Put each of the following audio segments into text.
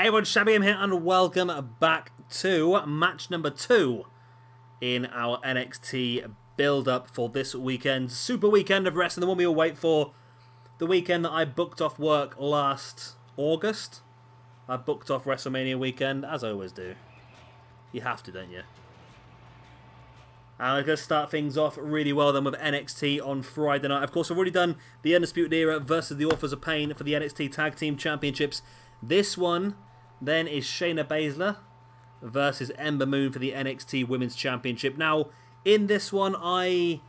Hey everyone, Shabby here and welcome back to match number 2 in our NXT build-up for this weekend. Super weekend of wrestling, the one we all wait for. The weekend that I booked off work last August. I booked off Wrestlemania weekend, as I always do. You have to, don't you? And I'm going to start things off really well then with NXT on Friday night. Of course, I've already done the Undisputed Era versus the Authors of Pain for the NXT Tag Team Championships. This one then is Shayna Basler versus Ember Moon for the NXT Women's Championship. Now, in this one, in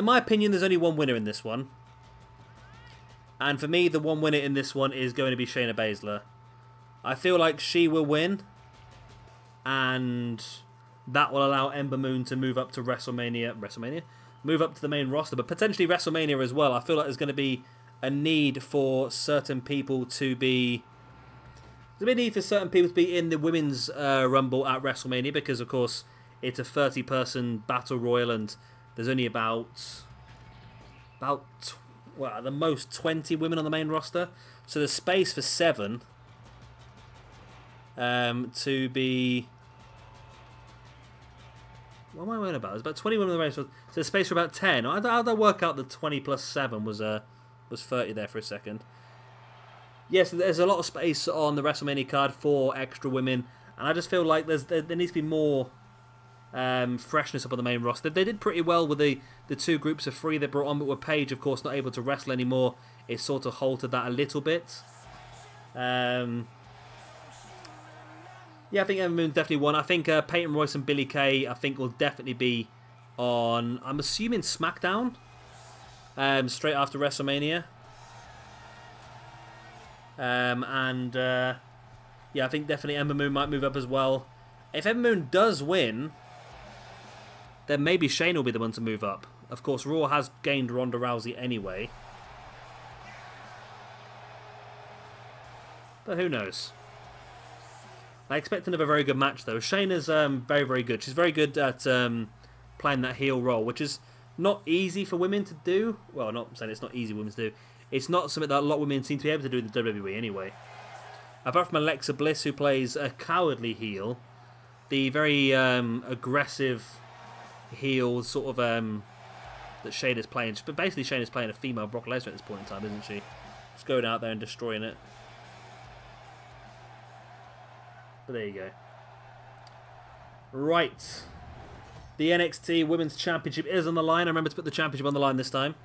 my opinion, there's only one winner in this one. And for me, the one winner in this one is going to be Shayna Basler. I feel like she will win. And that will allow Ember Moon to move up to WrestleMania? Move up to the main roster, but potentially WrestleMania as well. I feel like there's going to be a need for certain people to be... There's a need for certain people to be in the Women's Rumble at WrestleMania because, of course, it's a 30-person Battle Royal and there's only about well, at the most 20 women on the main roster. So there's space for 7 to be... What am I worrying about? There's about 20 women on the race, so there's space for about 10. How'd I work out the 20 plus 7 was 30 there for a second? Yes, there's a lot of space on the WrestleMania card for extra women, and I just feel like there needs to be more freshness up on the main roster. They did pretty well with the 2 groups of 3 they brought on, but with Paige, of course, not able to wrestle anymore, it sort of halted that a little bit. Yeah, I think Ember Moon's definitely won. I think Peyton Royce and Billie Kay, I think, will definitely be on, I'm assuming, SmackDown, straight after WrestleMania. Yeah, I think definitely Ember Moon might move up as well. If Ember Moon does win, then maybe Shayna will be the one to move up. Of course, Raw has gained Ronda Rousey anyway. But who knows? I expect another very good match, though. Shayna's very, very good. She's very good at playing that heel role, which is not easy for women to do. Well, not saying it's not easy for women to do. It's not something that a lot of women seem to be able to do in the WWE anyway. Apart from Alexa Bliss, who plays a cowardly heel, the very aggressive heel sort of that Shayna's playing. But basically, Shayna's playing a female Brock Lesnar at this point in time, isn't she? Just going out there and destroying it. But there you go. Right. The NXT Women's Championship is on the line. I remember to put the championship on the line this time.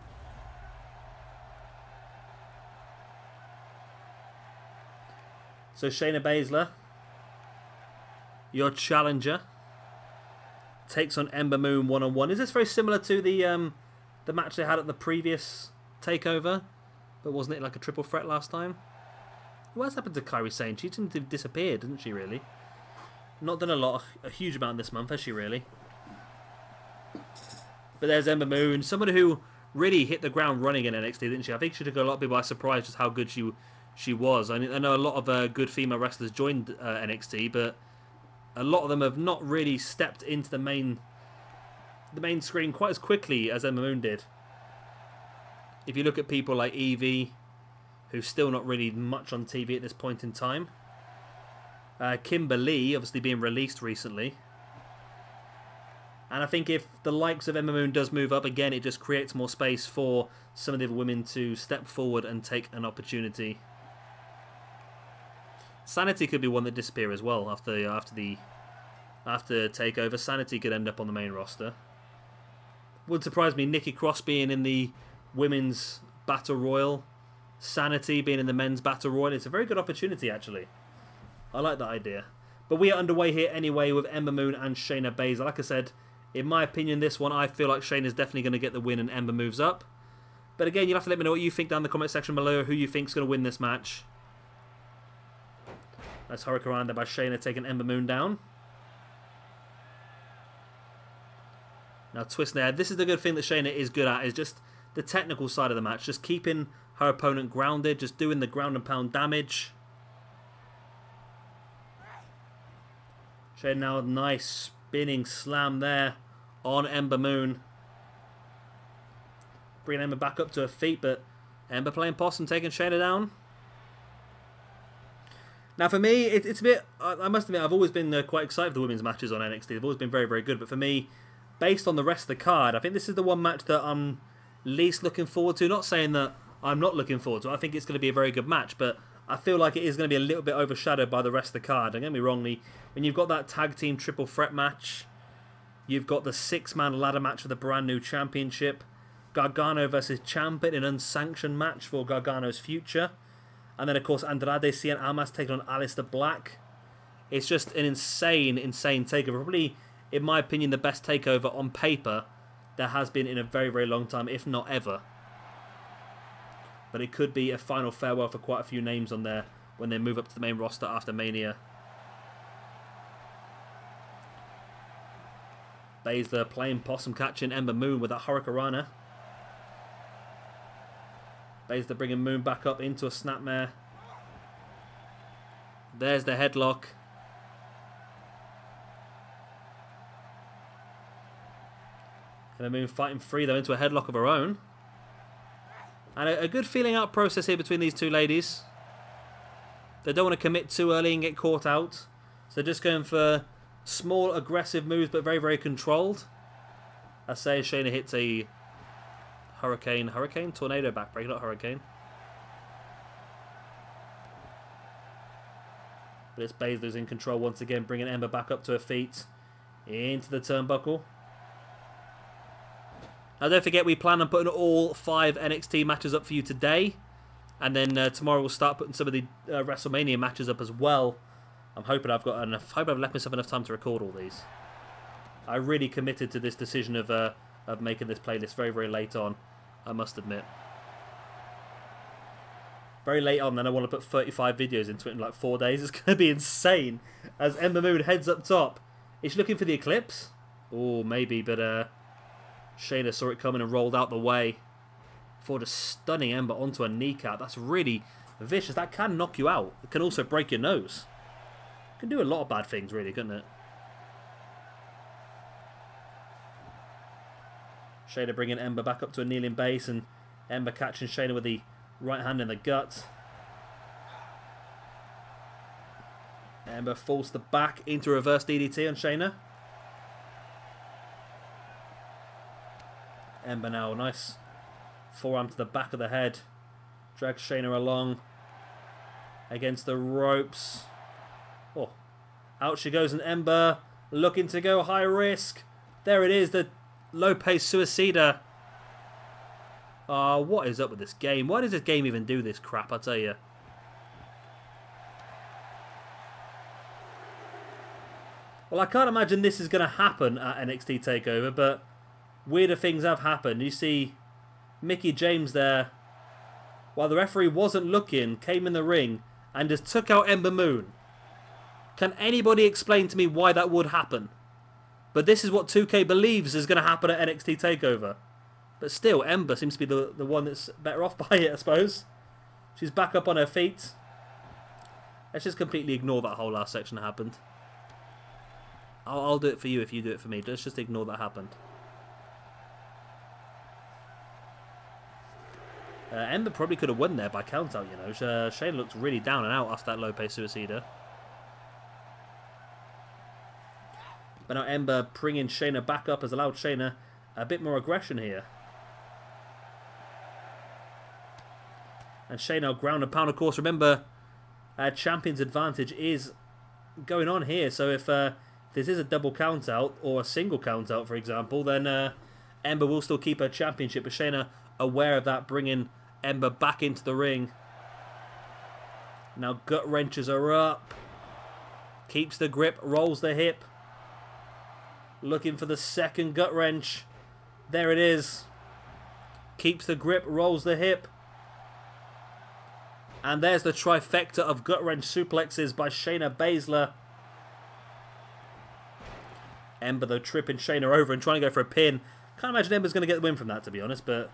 So Shayna Basler, your challenger, takes on Ember Moon one-on-one. Is this very similar to the match they had at the previous Takeover? But wasn't it like a triple threat last time? What's happened to Kairi Sane? She seemed to have disappeared, didn't she, really? Not done a huge amount this month, has she, really? But there's Ember Moon, someone who really hit the ground running in NXT, didn't she? I think she took a lot of people by surprise just how good she was. I know a lot of good female wrestlers joined NXT, but a lot of them have not really stepped into the main screen quite as quickly as Ember Moon did. If you look at people like Evie, who's still not really much on TV at this point in time. Kimberly, obviously being released recently. And I think if the likes of Ember Moon does move up again, it just creates more space for some of the other women to step forward and take an opportunity. Sanity could be one that disappear as well after Takeover. Sanity could end up on the main roster. Wouldn't surprise me Nikki Cross being in the Women's Battle Royal. Sanity being in the Men's Battle Royal. It's a very good opportunity, actually. I like that idea. But we are underway here anyway with Ember Moon and Shayna Basler. Like I said, in my opinion, this one, I feel like Shayna's definitely going to get the win and Ember moves up. But again, you'll have to let me know what you think down in the comment section below, who you think's going to win this match. Nice Hurricane there by Shayna taking Ember Moon down. Now twist there. This is the good thing that Shayna is good at, is just the technical side of the match. Just keeping her opponent grounded, just doing the ground and pound damage. Shayna now, nice spinning slam there on Ember Moon. Bringing Ember back up to her feet, but Ember playing possum, taking Shayna down. Now, for me, it's a bit... I must admit, I've always been quite excited for the women's matches on NXT. They've always been very, very good. But for me, based on the rest of the card, I think this is the one match that I'm least looking forward to. Not saying that I'm not looking forward to it. I think it's going to be a very good match. But I feel like it is going to be a little bit overshadowed by the rest of the card. Don't get me wrong, when you've got that tag team triple threat match, you've got the 6-man ladder match for the brand new championship, Gargano versus Ciampa in an unsanctioned match for Gargano's future. And then, of course, Andrade Cien Almas taking on Aleister Black. It's just an insane, insane takeover. Probably, in my opinion, the best takeover on paper there has been in a very, very long time, if not ever. But it could be a final farewell for quite a few names on there when they move up to the main roster after Mania. Basler playing possum catching Ember Moon with that Hurricanrana. Basler bringing Moon back up into a snapmare. There's the headlock. Ember Moon fighting free though into a headlock of her own. And a good feeling out process here between these two ladies. They don't want to commit too early and get caught out. So they're just going for small aggressive moves but very, very controlled. I say Shayna hits a Hurricane, Tornado backbreaker, not Hurricane. But it's Basler's in control once again, bringing Ember back up to her feet. Into the turnbuckle. Now don't forget, we plan on putting all 5 NXT matches up for you today. And then tomorrow we'll start putting some of the WrestleMania matches up as well. I'm hoping I've got enough. Hope I've left myself enough time to record all these. I really committed to this decision of making this playlist very, very late on, I must admit. Very late on, then I want to put 35 videos into it in like 4 days. It's going to be insane. As Ember Moon heads up top. Is she looking for the Eclipse? Oh, maybe, but Shayna saw it coming and rolled out the way. For just stunning Ember onto a kneecap. That's really vicious. That can knock you out. It can also break your nose. It can do a lot of bad things, really, couldn't it? Shayna bringing Ember back up to a kneeling base, and Ember catching Shayna with the right hand in the gut. Ember falls the back into reverse DDT on Shayna. Ember now, nice forearm to the back of the head. Drags Shayna along against the ropes. Oh, out she goes, and Ember looking to go high risk. There it is, the Lope Suicida. What is up with this game? Why does this game even do this crap, I tell you? Well, I can't imagine this is going to happen at NXT TakeOver, but weirder things have happened. You see Mickie James there, while the referee wasn't looking, came in the ring and just took out Ember Moon. Can anybody explain to me why that would happen? But this is what 2K believes is going to happen at NXT TakeOver. But still, Ember seems to be the one that's better off by it, I suppose. She's back up on her feet. Let's just completely ignore that whole last section that happened. I'll do it for you if you do it for me. Let's just ignore that happened. Ember probably could have won there by countout, you know. Shayna looked really down and out after that Lope Suicida. But now Ember bringing Shayna back up has allowed Shayna a bit more aggression here. And Shayna ground and pound, of course. Remember, champion's advantage is going on here. So if this is a double count out or a single count out, for example, then Ember will still keep her championship. But Shayna aware of that, bringing Ember back into the ring. Now gut wrenches her up. Keeps the grip, rolls the hip. Looking for the second gut wrench. There it is. Keeps the grip, rolls the hip. And there's the trifecta of gut wrench suplexes by Shayna Basler. Ember, though, tripping Shayna over and trying to go for a pin. Can't imagine Ember's going to get the win from that, to be honest, but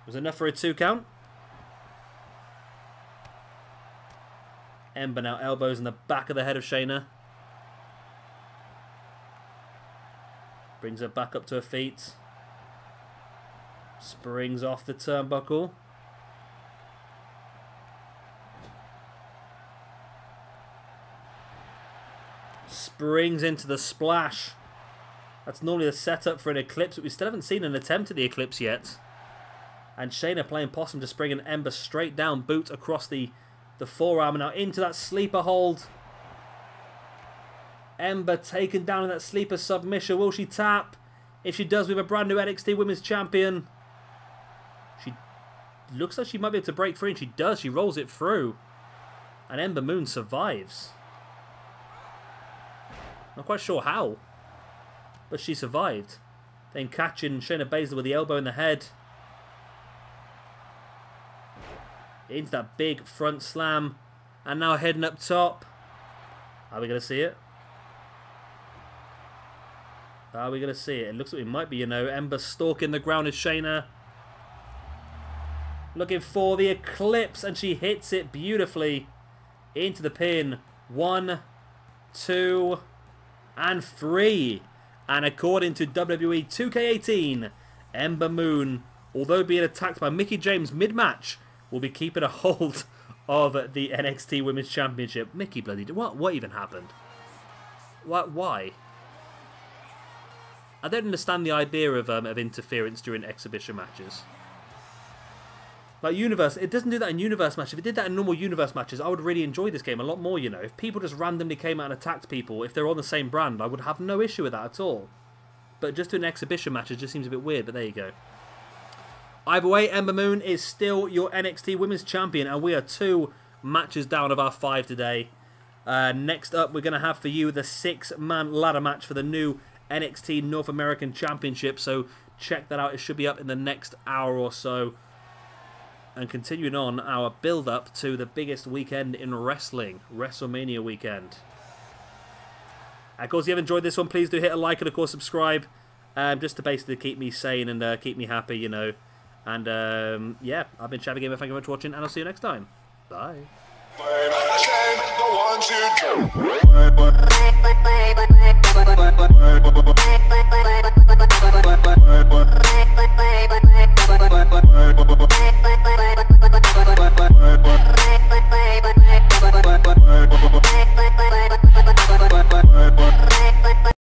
was enough for a 2 count. Ember now elbows in the back of the head of Shayna. Brings her back up to her feet. Springs off the turnbuckle. springs into the splash. That's normally the setup for an Eclipse, but we still haven't seen an attempt at the Eclipse yet. And Shayna playing possum, just bringing Ember straight down, boot across the forearm. And now into that sleeper hold. Ember taken down in that sleeper submission. Will she tap? If she does, we have a brand new NXT Women's Champion. She looks like she might be able to break free, and she does. She rolls it through. And Ember Moon survives. Not quite sure how, but she survived. Then catching Shayna Basler with the elbow in the head. Into that big front slam. And now heading up top. Are we going to see it? Are we going to see it? It looks like we might be, you know. Ember stalking the ground is Shayna. Looking for the Eclipse, and she hits it beautifully into the pin. 1, 2, and 3. And according to WWE 2K18, Ember Moon, although being attacked by Mickie James mid-match, will be keeping a hold of the NXT Women's Championship. Mickie bloody... What even happened? Why? I don't understand the idea of interference during exhibition matches. Like Universe, it doesn't do that in Universe matches. If it did that in normal Universe matches, I would really enjoy this game a lot more, you know. If people just randomly came out and attacked people, if they're on the same brand, I would have no issue with that at all. But just doing exhibition matches just seems a bit weird, but there you go. Either way, Ember Moon is still your NXT Women's Champion, and we are 2 matches down of our 5 today. Next up, we're going to have for you the 6-man ladder match for the new NXT North American Championship, so check that out. It should be up in the next hour or so. And continuing on our build-up to the biggest weekend in wrestling, Wrestlemania weekend. Of course, if you have enjoyed this one, please do hit a like and, of course, subscribe. Just to basically keep me sane and keep me happy, you know. And, yeah, I've been Shabby Gamer. Thank you very much for watching, and I'll see you next time. Bye.